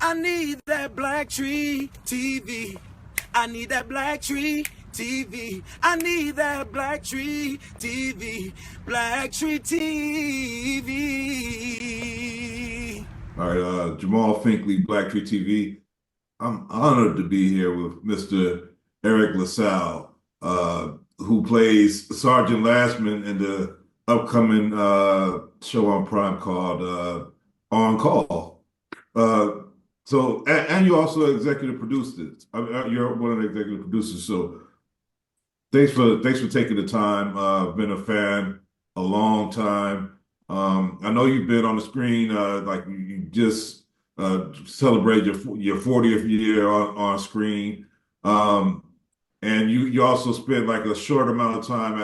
I need that Black Tree TV. I need that Black Tree TV. I need that Black Tree TV. Black Tree TV. All right, Jamal Finkley, Black Tree TV. I'm honored to be here with Mr. Eriq LaSalle, who plays Sergeant Lashman in the upcoming show on Prime called On Call. Uh, and you also executive produced it. You're one of the executive producers. So thanks for taking the time. Been a fan a long time. I know you've been on the screen. Like you just celebrated your 40th year on screen. Um, and you also spent like a short amount of time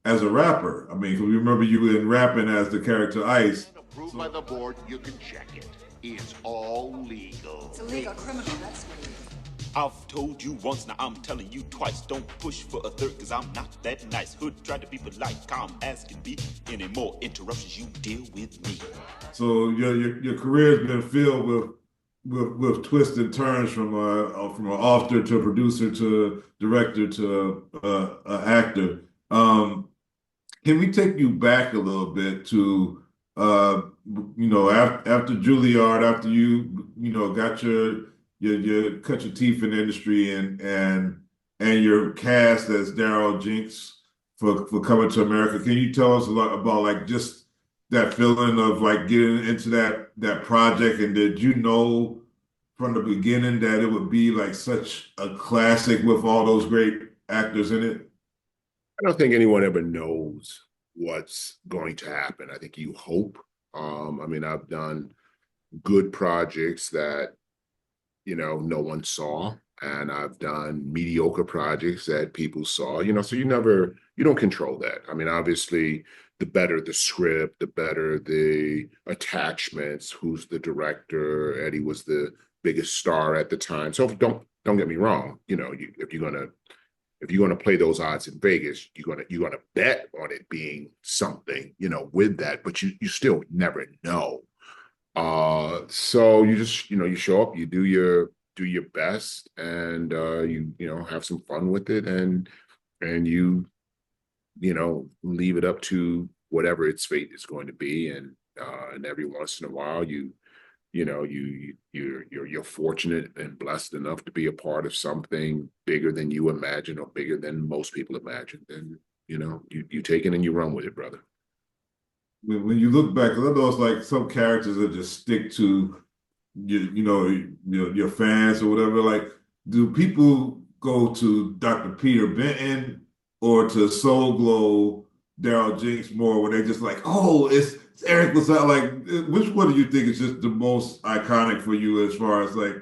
as a rapper. I mean, 'cause we remember you in rapping as the character Ice. Approved by the board, you can check it. It's all legal. It's illegal, criminal, that's illegal. I've told you once, now I'm telling you twice. Don't push for a third, cause I'm not that nice. Hood tried to be polite, calm as can be. Any more interruptions, you deal with me. So your career's been filled with twists and turns from an author to a producer to director to actor. Can we take you back a little bit to after Juilliard, after you got you cut your teeth in the industry and your cast as Darryl Jenks for coming to America. Can you tell us a lot about like just that feeling of like getting into that project, and did you know from the beginning that it would be like such a classic with all those great actors in it? I don't think anyone ever knows what's going to happen. I think you hope. I mean, I've done good projects that, no one saw, and I've done mediocre projects that people saw, so you don't control that. I mean, obviously, the better the script, the better the attachments, who's the director. Eddie was the biggest star at the time. So don't get me wrong, if you're gonna play those odds in Vegas, you're gonna bet on it being something, with that, but you still never know. So you just, you show up, you do your best, and you have some fun with it, and you leave it up to whatever its fate is going to be, and every once in a while you're fortunate and blessed enough to be a part of something bigger than you imagine, or bigger than most people imagined, and you take it and you run with it, brother. When you look back, I know it's like some characters that just stick to your fans or whatever. Like, do people go to Dr. Peter Benton or to Soul Glow Darryl Jenks more when they just like, oh, it's Eriq LaSalle? Like, which one do you think is just the most iconic for you as far as like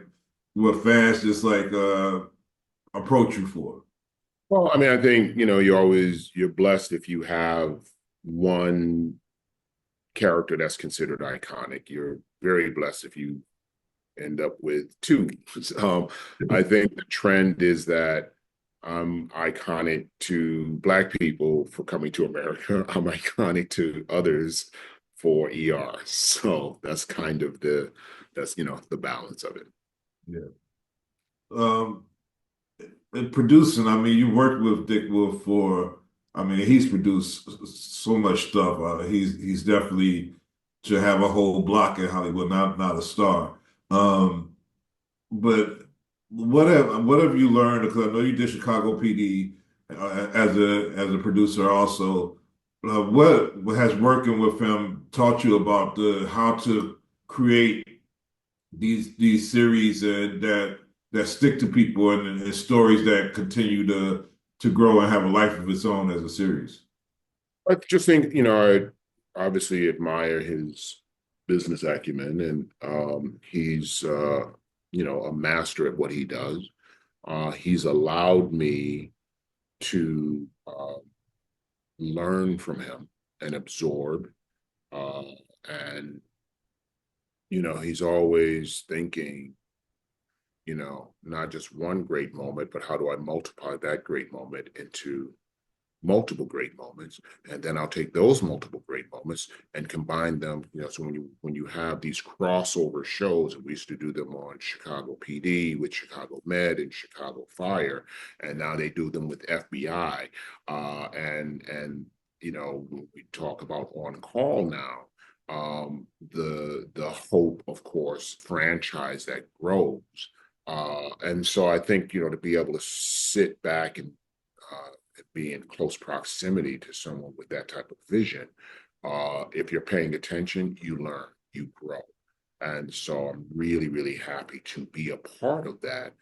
what fans just like approach you for? Well, I mean, I think you're blessed if you have one character that's considered iconic. You're very blessed if you end up with two. I think the trend is that I'm iconic to Black people for coming to America. I'm iconic to others for ER. So that's kind of the balance of it. Yeah. And producing, I mean, you worked with Dick Wolf he's produced so much stuff. He's definitely should have a whole block in Hollywood, not a star. But what have you learned? Because I know you did Chicago PD as a producer also. What has working with him taught you about how to create these series that stick to people, and stories that continue to grow and have a life of its own as a series? I just think, I obviously admire his business acumen, and he's a master at what he does. He's allowed me to learn from him and absorb, and he's always thinking, not just one great moment, but how do I multiply that great moment into multiple great moments, and then I'll take those multiple great moments and combine them. So when you have these crossover shows, and we used to do them on Chicago PD with Chicago Med and Chicago Fire, and now they do them with FBI, and when we talk about On Call now. The hope, of course, franchise that grows, and so I think to be able to sit back and be in close proximity to someone with that type of vision, if you're paying attention, you learn, you grow, and so I'm really, really happy to be a part of that,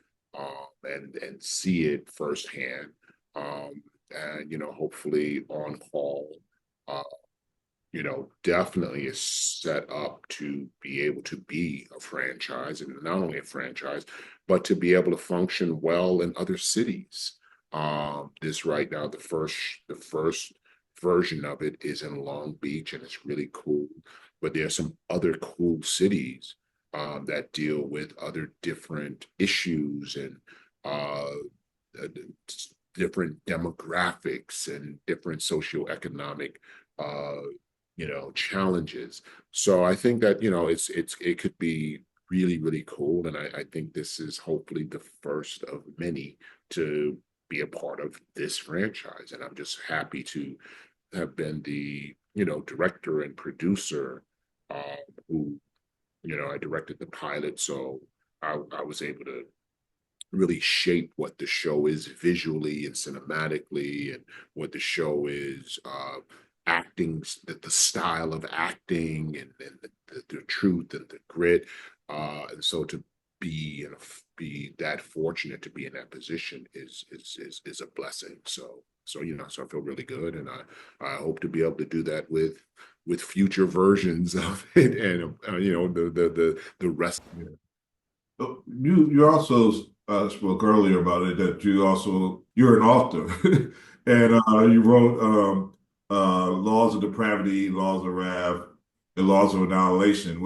and see it firsthand, and hopefully On Call. Uh, definitely is set up to be able to be a franchise, and not only a franchise, but to be able to function well in other cities. This right now, the first version of it is in Long Beach, and it's really cool. But there's some other cool cities that deal with other different issues and uh, different demographics and different socioeconomic challenges. So I think that it could be really, really cool, and I think this is hopefully the first of many to be a part of this franchise, and I'm just happy to have been the director and producer, who I directed the pilot, so I was able to really shape what the show is visually and cinematically, and what the show is acting, the style of acting, and the truth and the grit, and so to be that fortunate to be in that position is a blessing. So I feel really good, and I hope to be able to do that with future versions of it, and the rest. You also spoke earlier about it that you're an author, and you wrote Laws of Depravity, Laws of Wrath, and Laws of Annihilation.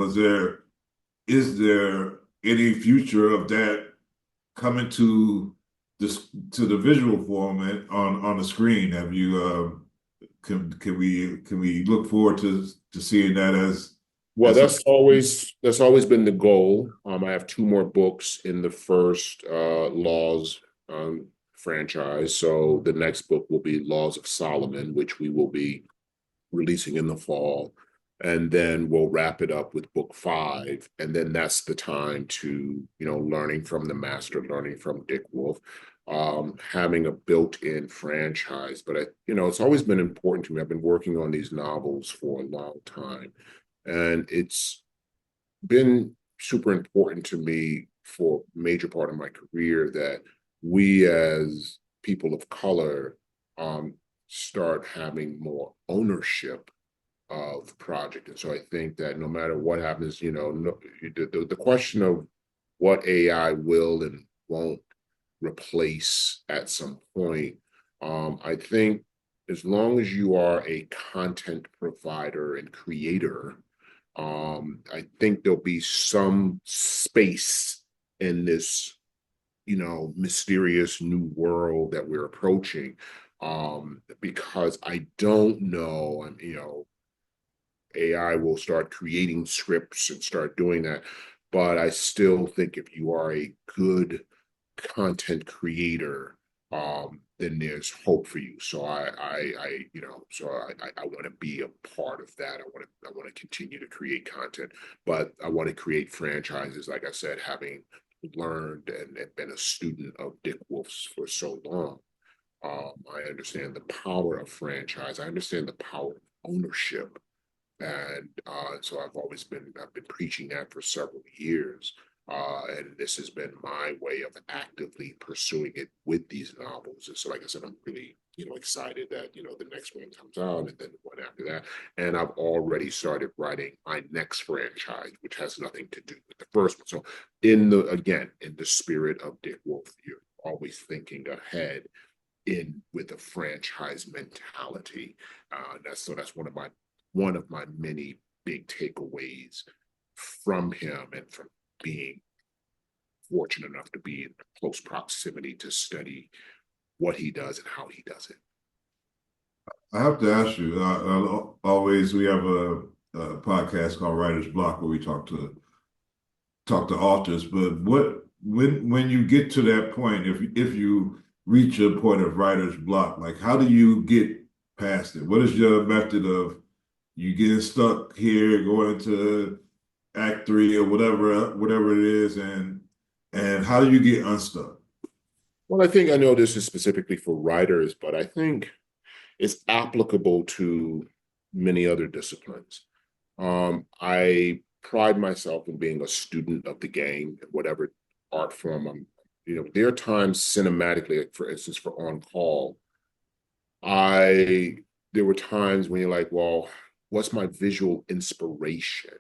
Is there any future of that coming to the visual form and on the screen? Have you can we look forward to seeing that as Well, as a that's always been the goal. I have two more books in the first Laws franchise. So the next book will be Laws of Solomon, which we will be releasing in the fall. And then we'll wrap it up with book 5. And then that's the time to, learning from the master, learning from Dick Wolf, having a built-in franchise. But it's always been important to me. I've been working on these novels for a long time. And it's been super important to me for a major part of my career that we as people of color start having more ownership of the project. And so I think that no matter what happens, the question of what AI will and won't replace at some point, I think as long as you are a content provider and creator, I think there'll be some space in this, mysterious new world that we're approaching, because I don't know, AI will start creating scripts and start doing that, but I still think if you are a good content creator, then there's hope for you. So I want to be a part of that. I want to continue to create content, but I want to create franchises. Like I said, having learned and been a student of Dick Wolf's for so long, I understand the power of franchise. I understand the power of ownership, and so I've been preaching that for several years. And this has been my way of actively pursuing it with these novels. And so, like I said, I'm really, excited that, the next one comes out and then the one after that. And I've already started writing my next franchise, which has nothing to do with the first one. So in the spirit of Dick Wolf, you're always thinking ahead with a franchise mentality. That's one of my many big takeaways from him, and from being fortunate enough to be in close proximity to study what he does and how he does it. I have to ask you. Always, we have a podcast called Writer's Block where we talk to authors. But when you get to that point, if you reach a point of writer's block, like how do you get past it? What is your method of you getting stuck here, going into act three or whatever it is, and how do you get unstuck? Well, I think I know this is specifically for writers, but I think it's applicable to many other disciplines. I pride myself in being a student of the game, whatever art form I'm. There are times cinematically, like for instance, for On Call, I there were times when you're like, well, what's my visual inspiration?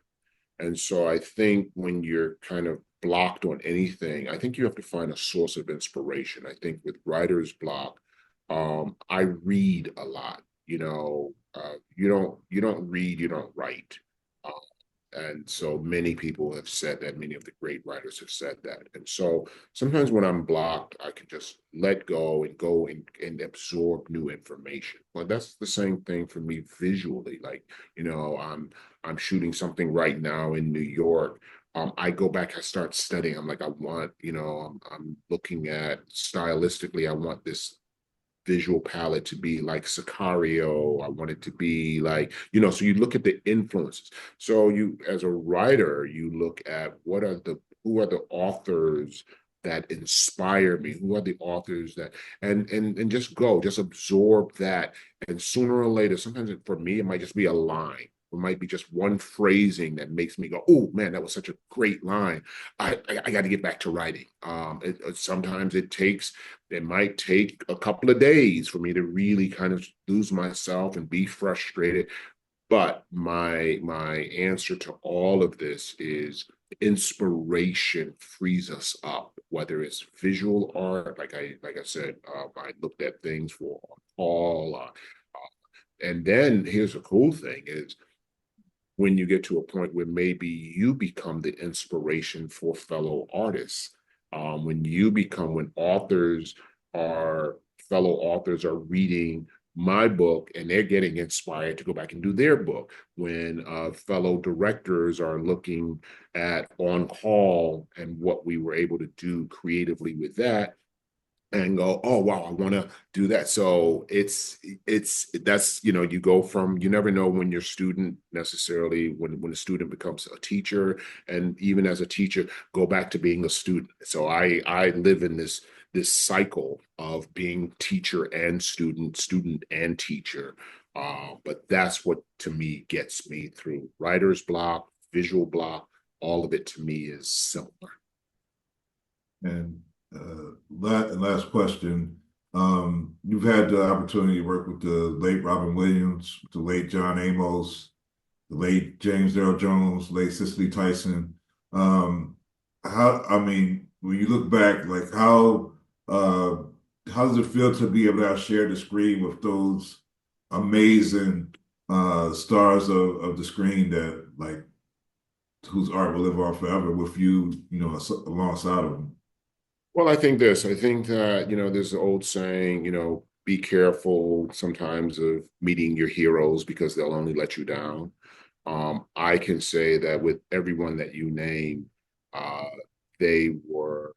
And so I think when you're kind of blocked on anything, I think you have to find a source of inspiration. I think with writer's block, I read a lot. You don't read, you don't write. Uh, and so many people have said that, many of the great writers have said that. And so sometimes when I'm blocked, I can just let go and absorb new information. Well, that's the same thing for me visually. Like, I'm shooting something right now in New York. I go back, I start studying. I'm like, I want, I'm looking at stylistically, I want this visual palette to be like Sicario. I want it to be like, so you look at the influences. So you, as a writer, you look at who are the authors that inspire me? Who are the authors that, and just absorb that. And sooner or later, sometimes for me, it might just be a line. It might be just one phrasing that makes me go, oh man, that was such a great line. I got to get back to writing. Sometimes it might take a couple of days for me to really kind of lose myself and be frustrated. But my answer to all of this is inspiration frees us up, whether it's visual art, like I said, I looked at things for all, and then here's the cool thing is when you get to a point where maybe you become the inspiration for fellow artists, when fellow authors are reading my book and they're getting inspired to go back and do their book, when fellow directors are looking at On Call and what we were able to do creatively with that, and go, oh wow, I want to do that. So that's, you go from, you never know when your student necessarily, when a student becomes a teacher, and even as a teacher, go back to being a student. So I live in this cycle of being teacher and student and teacher. But that's what to me gets me through writer's block, visual block. All of it to me is similar. And last question. You've had the opportunity to work with the late Robin Williams, the late John Amos, the late James Earl Jones, late Cicely Tyson. I mean, when you look back, like how does it feel to be able to share the screen with those amazing stars of the screen that like whose art will live on forever with you, alongside of them? Well, I think that, there's the old saying, be careful sometimes of meeting your heroes because they'll only let you down. I can say that with everyone that you name, uh, they were,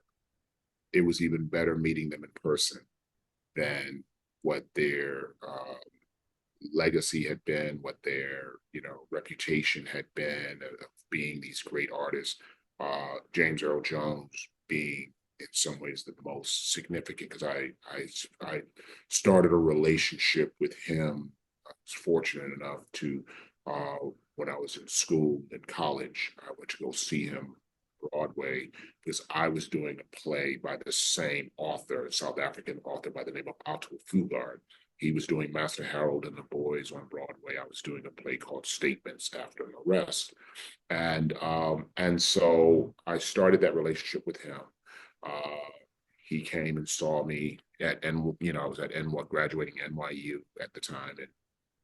it was even better meeting them in person than what their legacy had been, what their, reputation had been of being these great artists. James Earl Jones being in some ways the most significant because I started a relationship with him. I was fortunate enough to when I was in school in college, I went to go see him Broadway because I was doing a play by the same author, South African author by the name of Otto Fugard. He was doing Master Harold and the Boys on Broadway. I was doing a play called Statements After an Arrest. And so I started that relationship with him. Uh, he came and saw me I was at NY, graduating NYU at the time, in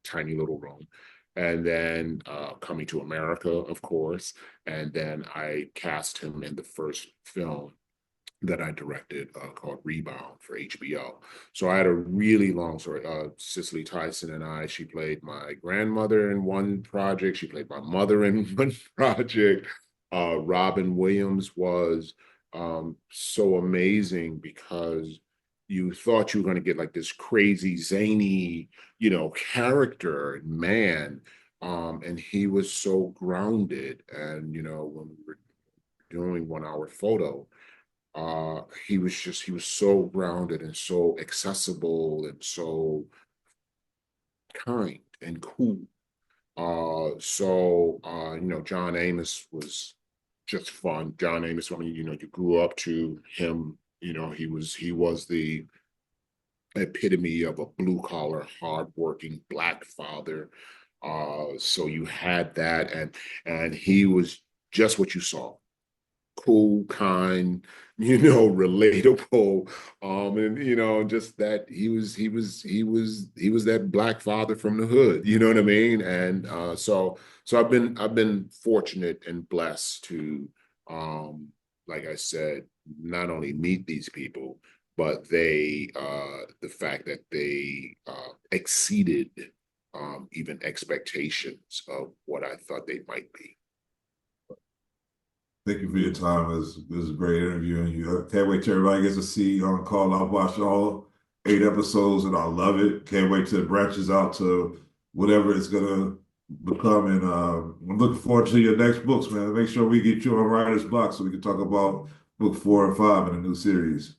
tiny little room. And then coming to America, of course. And then I cast him in the first film that I directed called Rebound for HBO. So I had a really long story. Cicely Tyson and I, she played my grandmother in one project. She played my mother in one project. Robin Williams was so amazing because you thought you were going to get like this crazy, zany, character, man. And he was so grounded. And, when we were doing 1 hour photo, he was so grounded and so accessible and so kind and cool. John Amos was just fun. John Amos, I mean, you grew up to him, he was the epitome of a blue collar, hardworking Black father. So you had that, and he was just what you saw: cool, kind, relatable. And just that he was that Black father from the hood, you know what I mean? And so I've been fortunate and blessed to like I said, not only meet these people, but the fact that they exceeded even expectations of what I thought they might be. Thank you for your time. It was a great interviewing you. I can't wait till everybody gets to see you on call. I've watched all 8 episodes and I love it. Can't wait till it branches out to whatever it's gonna become. And I'm looking forward to your next books, man. Make sure we get you on writer's block so we can talk about book 4 and 5 in the new series.